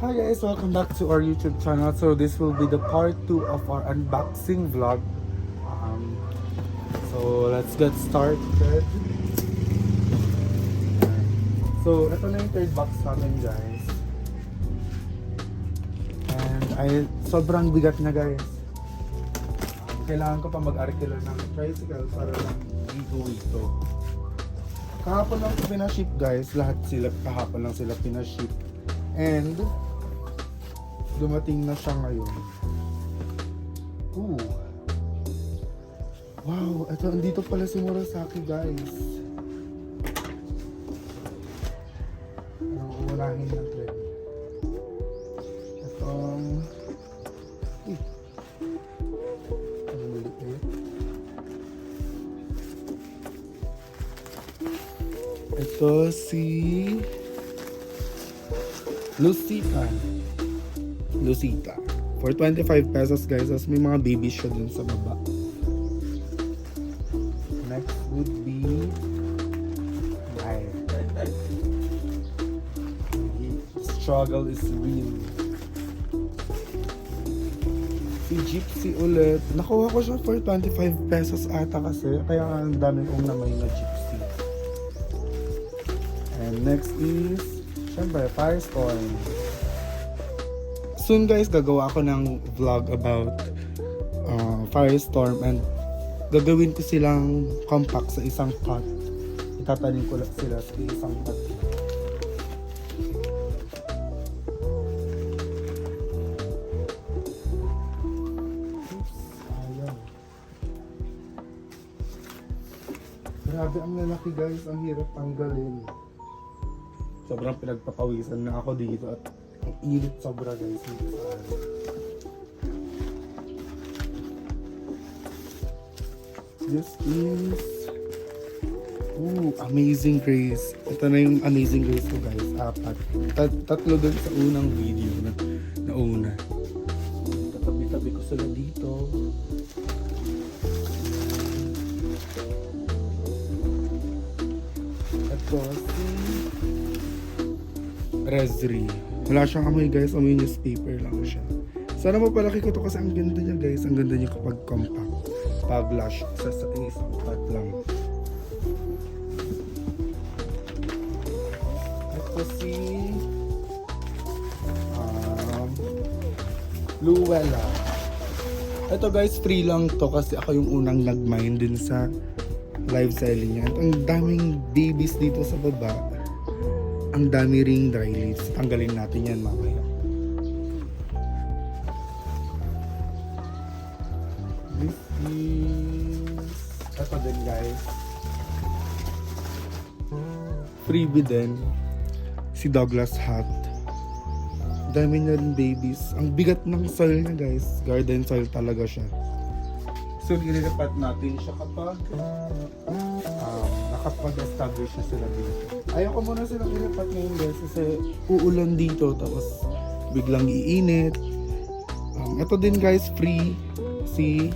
Hi guys, welcome back to our YouTube channel. So this will be the part 2 of our unboxing vlog. So let's get started. So ito na yung third box namin guys. And sobrang bigat na guys. Kailangan ko pa mag-arkilar ng tricycle para lang i-go ito. Kahapon lang ito pinaship guys. Lahat sila kahapon lang sila pinaship. And dumating na siya ngayon. Ooh. Wow, ito andito pala si Murasaki guys. Unahin natin. Itong ang maliit. Ito si Lucita. For 25 pesos guys. As may mga babies siya dun sa baba. Next would be struggle is real. Si Gypsy ulit. Nakuha ko siya for 25 pesos ata kasi. Kaya ang dami kong namay na Gypsy. And next is syempre Firestorm. Soon guys, gagawa ako ng vlog about Firestorm and gagawin ko silang compact sa isang pot. Itatanim ko sila sa isang pot. Oops, ayaw. Grabe ang lalaki guys, ang hirap tanggalin. Sobrang pinagpapawisan na ako dito at ang init sobra guys dito sa akin. This is Amazing Grace. Ito na yung Amazing Grace ko guys. Apat. Tatlo dun sa unang video na una. Tatabi-tabi ko sila dito. Ito si Rezri. Wala siyang amoy guys, amoy newspaper lang siya. Sana mapalaki ko to kasi ang ganda niya guys. Ang ganda niya kapag compact. Pag lash sa isang pot lang. Ito si Luella. Ito guys, free lang to kasi ako yung unang nag-mine din sa live selling niya. At ang daming babies dito sa baba. Ang dami ring dry leaves. Tanggalin natin yan mamaya. This is ito din guys. Freebie din. Si Douglas Hat. Dami na rin babies. Ang bigat ng soil niya guys. Garden soil talaga siya. So nililipat natin siya kapag nakapag-establish na sila dito. Ayoko muna silang ilipat ngayon guys kasi uulan dito tapos biglang iinit. Ito din guys, free si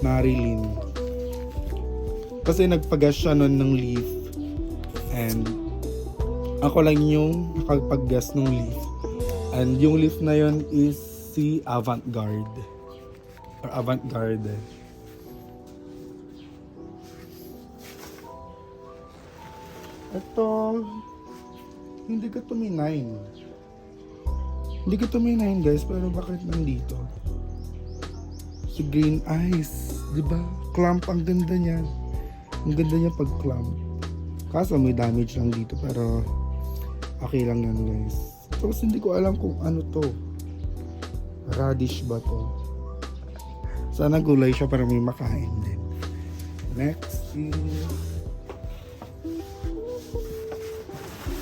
Marilyn. Kasi nagpagas siya nun ng leaf and ako lang yung nakapaggas ng leaf. And yung leaf na yun is si Avant-Garde or Avant-Garde. Ito, hindi ko tuminayin. Hindi ko tuminayin guys, pero bakit nandito? Si Green Eyes, di ba? Clamp, ang ganda niya. Ang ganda niya pag clamp. Kaso may damage lang dito, pero okay lang yan guys. Tapos hindi ko alam kung ano to. Radish ba to? Sana gulay siya para may makain din. Next is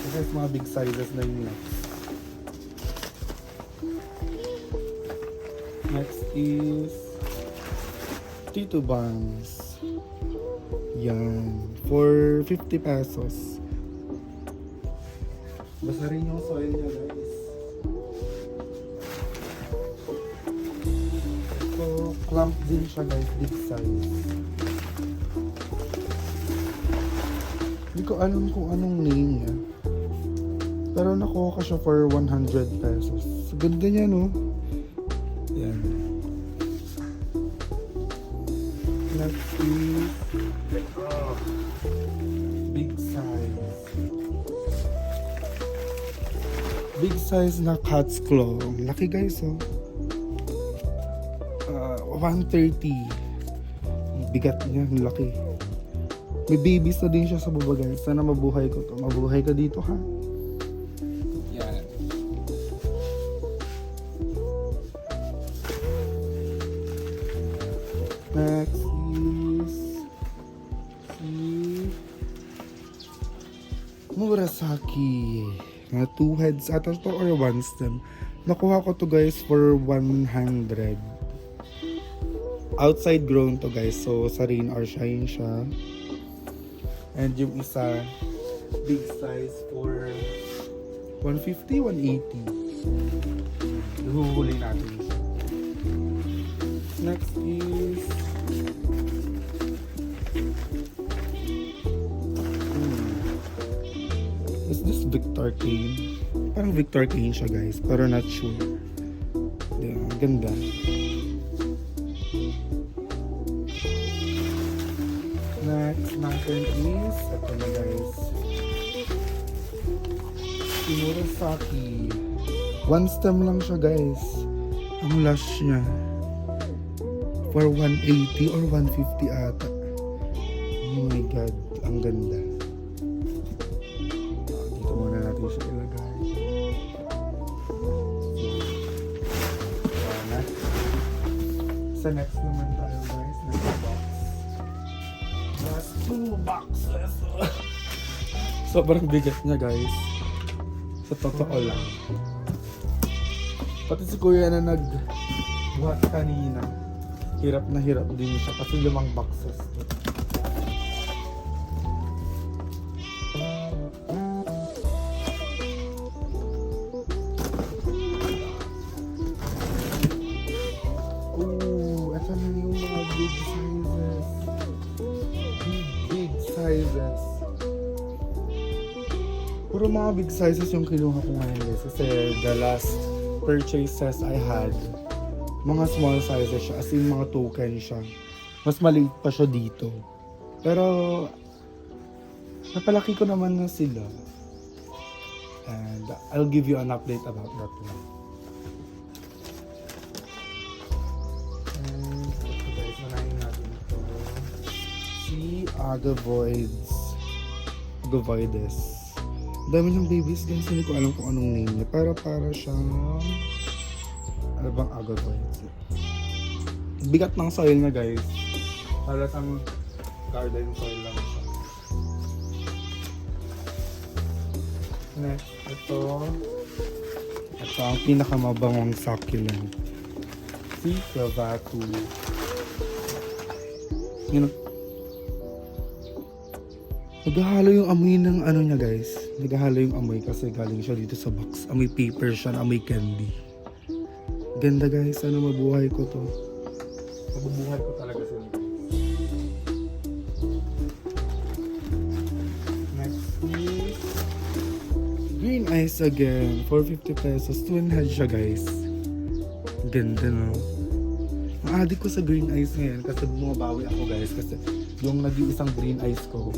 guys, mga big sizes na yun. Next is Tito Buns. Yan. For 50 pesos. Basta rin yung soil niya guys. So, clump din siya guys. Big size. Hindi ko alam kung anong name niya. Pero nakuha ko siya for 100 pesos. Ganda niya, no? Yan. Next is big size. Big size na cat's claw. Ang laki guys, oh. 130. Bigat niya, ang laki. May babies na din siya sa baba guys. Sana mabuhay ko to. Mabuhay ka dito, ha? Yan. Next is si Murasaki. Mga 2 heads ata to or 1 stem. Nakuha ko to guys for 100. Outside grown to guys. So sa rain or shine siya. And yung isa big size for 150, 180. Huhuli natin siya. Next is is this Victor Kane? Parang Victor Kane siya guys, pero not sure. Yeah, ganda. Next natin is ito na guys, si Murasaki. 1 stem lang siya guys. Ang lush niya for 180 or 150 ata. Oh my god, ang ganda. Dito muna natin siya ilagay. Sana. Sa next naman tayo guys, next box. Last 2 boxes. Sobrang bigat niya guys. Sa totoo lang. Pati si kuya na nag-buhat kanina. Hirap na hirap din siya kasi 5 boxes to. Ooh, ito na yung mga big sizes. Big sizes. Puro mga big sizes yung kinuha ko ngayon guys. Kasi the last purchases I had, mga small sizes siya, as in mga token siya. Mas maliit pa siya dito. Pero napalaki ko naman na sila. And I'll give you an update about that one. And ito guys, manahin natin ito. Si Agavoides. Agavoides. Dami ng babies guys, hindi ko alam kung anong name niya. Pero para siyang ano bang Agavoides. Bigat ng soil na guys. Para sa garden soil lang siya. Next, ito ang pinakamabangong succulent. Si Cravatu. Yun. Naghahalo yung amoy ng ano niya guys. Naghahalo yung amoy kasi galing siya dito sa box. Amoy paper siya na amoy candy. Ganda guys, sana mabuhay ko to. Mabubuhay ko talaga sila. Next is green eyes again. 450 pesos. Twin head siya guys. Ganda no. Ang adik ko sa green eyes ngayon kasi bumabawi ako guys. Kasi yung nag-iisang green eyes ko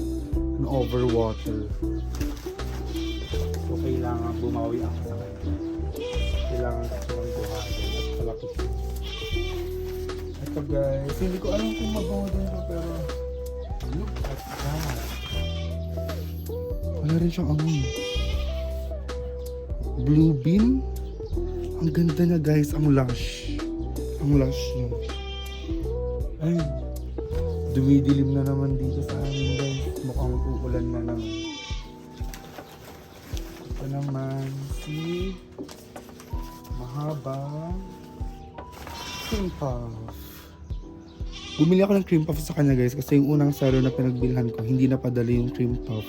over water. So kailangan bumawi ako sa kanya. Kailangan ko ng buhayin at palapit. Ito guys, hindi ko alam kung mabango din ito pero look at that. Wala rin siyang amoy. Blue bean. Ang ganda niya guys, ang lush. Ang lush niya. Ay, dumidilim na naman dito sa amin guys. Mukhang uulan na naman. Ito naman si mahabang cream puff. Bumili ako ng cream puff sa kanya guys kasi yung unang salo na pinagbilhan ko hindi napadala yung cream puff.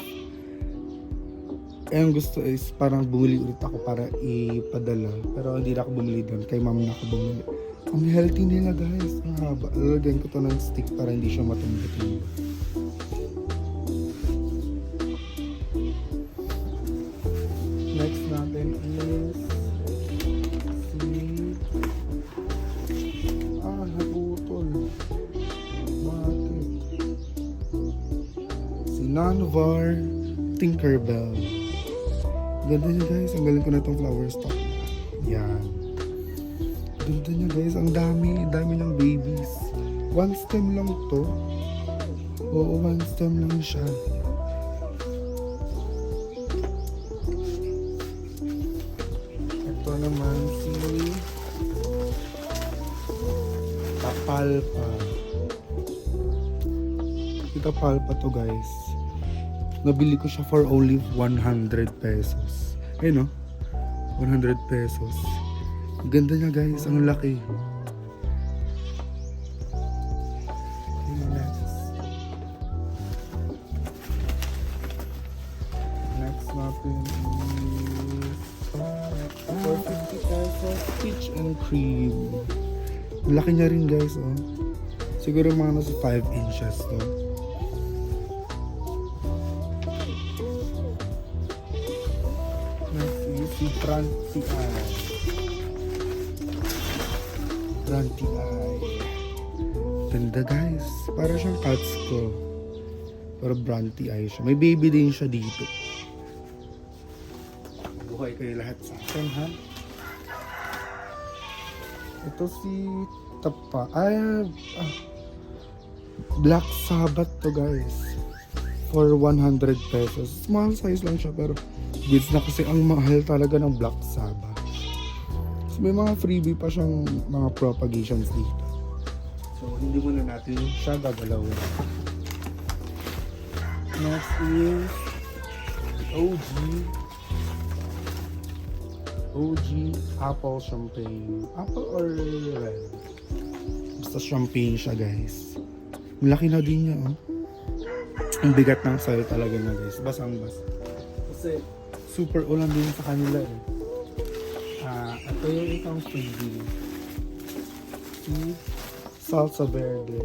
Ang gusto is parang bumili ulit ako para ipadala. Pero hindi na ako bumili doon. Kay mama na ako bumili. Ang healthy nila guys. Ang haba. Lalagyan ko to ng stick para hindi siya matumba-tumba. Next Nanvar Tinkerbell. Ganda niya guys. Ang galing ko na itong flower stock. Yan. Ganda niya guys. Ang dami. Dami ng babies. One stem lang to. Oo, one stem lang siya. Ito naman si Tapalpa. Si Tapalpa to guys. Nabili ko siya for only 100 pesos. Ayun no? 100 pesos. Ganda niya guys. Ang laki. Next natin is for 50 pesos peach and cream. Laki niya rin guys, oh. Siguro mga nasa 5 inches to. Next is si Pranty Eye. Pranty Eye. Ganda guys. Para siyang cats ko. Pero Pranty Eye siya. May baby din siya dito. Buhay kayo lahat sa akin, ha? Ito si Tapa. Black Sabbath to guys. For 100 pesos. Small size lang siya pero goods na kasi ang mahal talaga ng Black Sabbath. So, may mga freebie pa siyang mga propagations dito. So hindi muna natin siya gagalawin. Next is OG apple champagne. Apple or red? Basta champagne siya guys. Malaki na din niya, oh. Ang bigat ng soil talaga na guys. Basang-bas. Kasi super ulan din sa kanila eh. Ito yung isang freebie. Si Salsa Verde.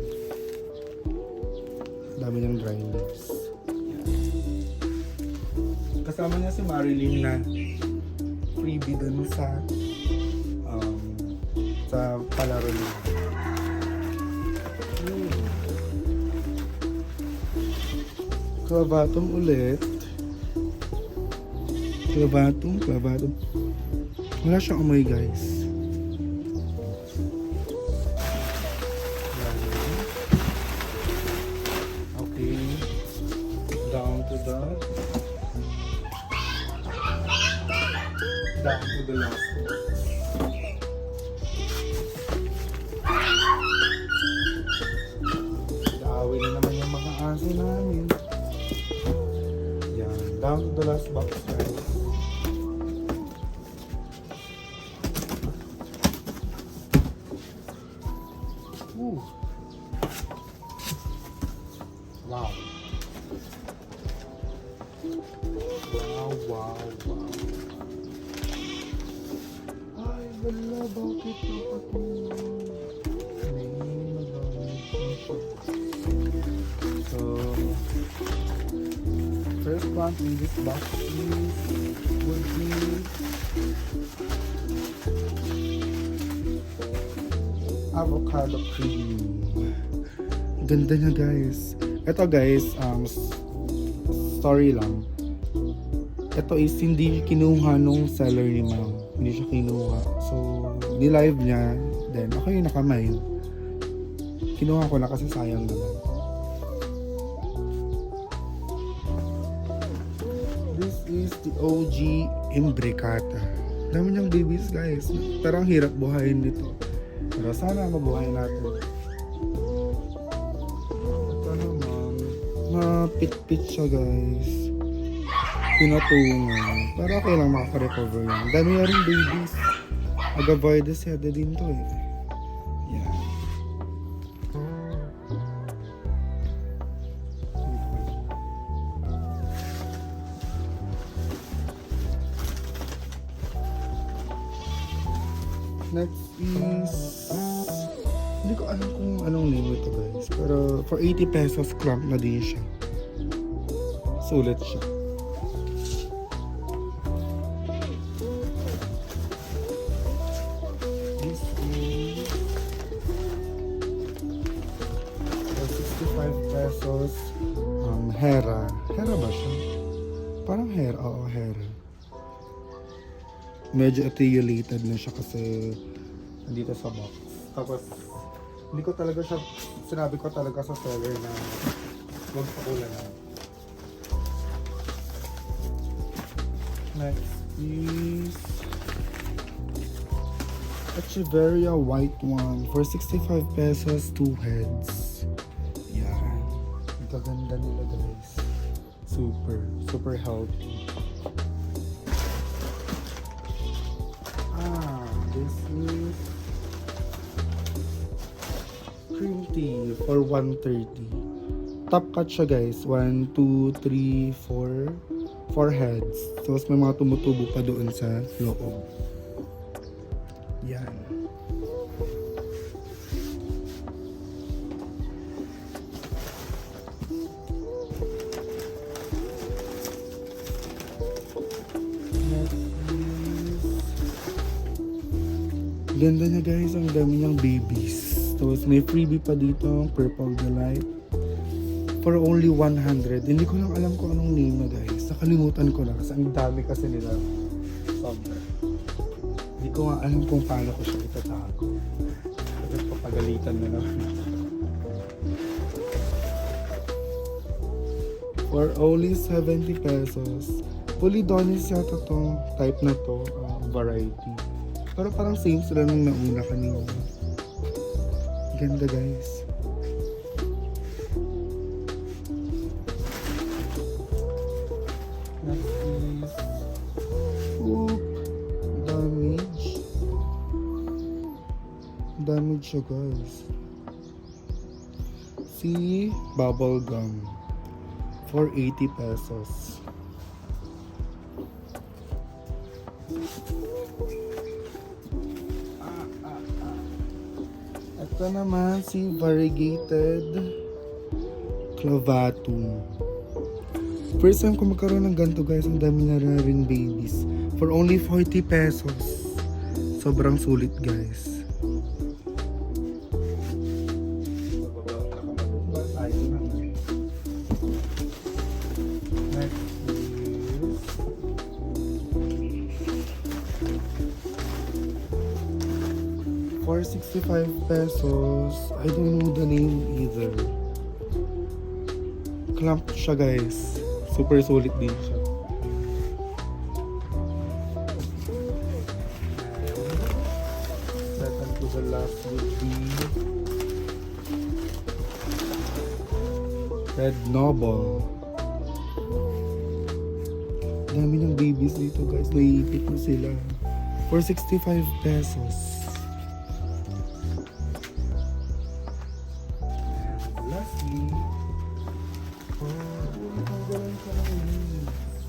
Dami niyang dry leaves. Kasama niya si Marilyn na freebie dun sa palaro niya. Clavatum ulit. Clavatum. Wala siyang amoy guys. Okay. Down to the last. Daawin na naman yung mga aso namin. Yan. Down to the last box guys. Ooh. Wow. Ay, wala. Bakit napatuloy? So, first one in this box would be avocado cream. Ganda niya guys. Ito guys, story lang. Ito is hindi kinuha nung seller ni ma'am. Hindi siya kinuha. So, ni-live niya. Then, ako yung nakamay. Kinuha ko na kasi sayang naman. This is the OG Imbricata. Dami niyang babies guys. Pero ang hirap buhayin dito. Pero sana mabuhay natin. Ito naman. Mapit-pit siya guys. Pinatungan. Pero okay lang makaka-recover yan. Dami na rin babies. Agavoides head din to eh. Yan. Next is hindi ko alam kung anong name ito guys. Pero for 80 pesos clamp na din siya. Sulit siya. This is for 65 pesos Hera. Hera ba siya? Parang Hera. Oo, Hera. Medyo attenuated na siya kasi nandito sa box. Tapos, hindi ko talaga siya, sinabi ko talaga sa seller na huwag pakulanan. Next is Echeverria white one for 65 pesos, 2 heads. Yan. Ang kaganda nila guys. Super healthy. This is cream tea for 130. Top cut siya guys. 1, 2, 3, 4. 4 heads. Tapos may mga tumutubo pa doon sa loob. Yan. Ganda niya guys, ang dami niyang babies. Tapos may freebie pa dito, Purple Delight. For only 100. Hindi ko lang alam kung anong name na guys. Nakalimutan ko na kasi ang dami kasi nila. Sobra. Hindi ko nga alam kung paano ko siya itatago. Kasi papagalitan na naman. For only 70 pesos. Polydonis yata tong type na to, variety. Pero parang same sila nung nauna kanina. Ganda guys. Next is Oop. Damage. Damage siya guys. See, bubble gum for 80 pesos. Ito naman si variegated clavatum. First time ko magkaroon ng ganito guys, ang dami na rin babies. For only 40 pesos. Sobrang sulit guys. Next is for 65 pesos. I don't know the name either. Clamp siya guys. Super solid din siya. Second to the last would be Red Noble. Dami ng babies dito guys. Naiipit na sila. For 65 pesos. Lastly, tanggalan ka ng leaves.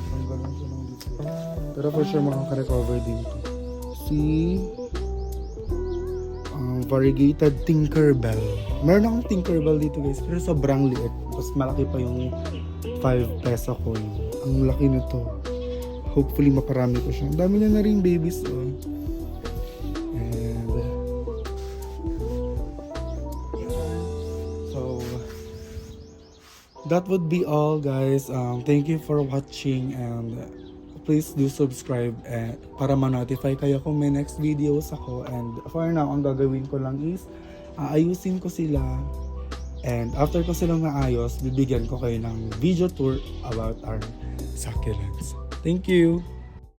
Tanggalan siya ng leaves. Pero for sure makaka-recover dito. Si variegated Tinkerbell. Meron akong Tinkerbell dito guys, pero sobrang liit. Tapos malaki pa yung 5 peso coin. Ang laki nito. Hopefully maparami ko siya. Ang dami na rin babies oh. And so that would be all guys. Thank you for watching and please do subscribe para ma-notify kayo kung may next videos ako. And for now, ang gagawin ko lang is ayusin ko sila. And after ko silang naayos, bibigyan ko kayo ng video tour about our succulents. Thank you!